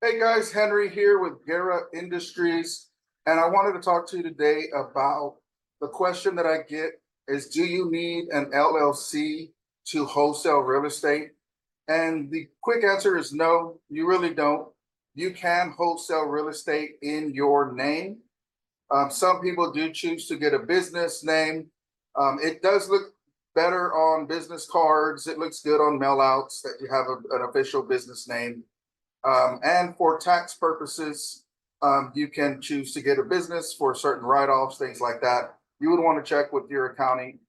Hey guys, Henry here with Guerra Industries, and I wanted to talk to you today about the question that I get is, do you need an LLC to wholesale real estate? And the quick answer is no, you really don't. You can wholesale real estate in your name. Some people do choose to get a business name. It does look better on business cards. It looks good on mail outs that you have an official business name. And for tax purposes, you can choose to get a business for certain write-offs, things like that. You would want to check with your accounting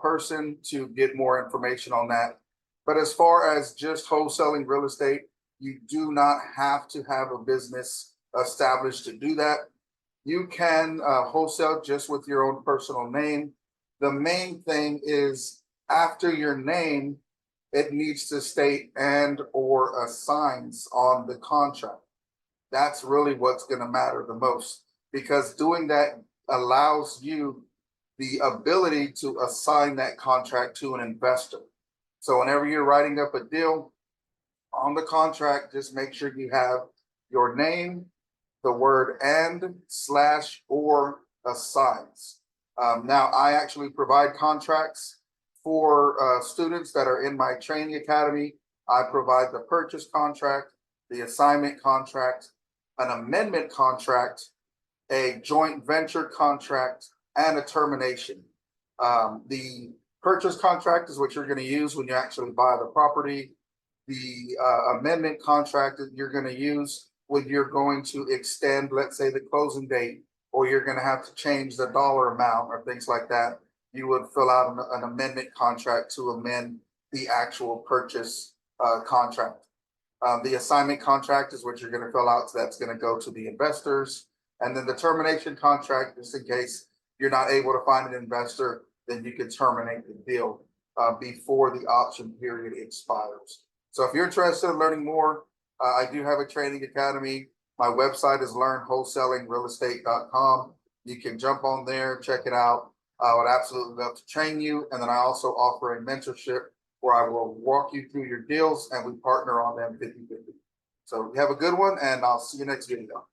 person to get more information on that. But as far as just wholesaling real estate, you do not have to have a business established to do that. You can wholesale just with your own personal name. The main thing is after your name, it needs to state and or assigns on the contract. That's really what's going to matter the most, because doing that allows you the ability to assign that contract to an investor. So whenever you're writing up a deal on the contract, just make sure you have your name, the word and slash or assigns. Now I actually provide contracts for students that are in my training academy. I provide the purchase contract, the assignment contract, an amendment contract, a joint venture contract, and a termination. The purchase contract is what you're going to use when you actually buy the property. The amendment contract that you're going to use when you're going to extend, let's say, the closing date, or you're going to have to change the dollar amount or things like that. You would fill out an amendment contract to amend the actual purchase contract. The assignment contract is what you're going to fill out, so that's going to go to the investors. And then the termination contract, just in case you're not able to find an investor, then you can terminate the deal before the option period expires. So if you're interested in learning more, I do have a training academy. My website is learnwholesalingrealestate.com. You can jump on there, check it out. I would absolutely love to train you. And then I also offer a mentorship where I will walk you through your deals and we partner on them 50-50. So you have a good one, and I'll see you next video.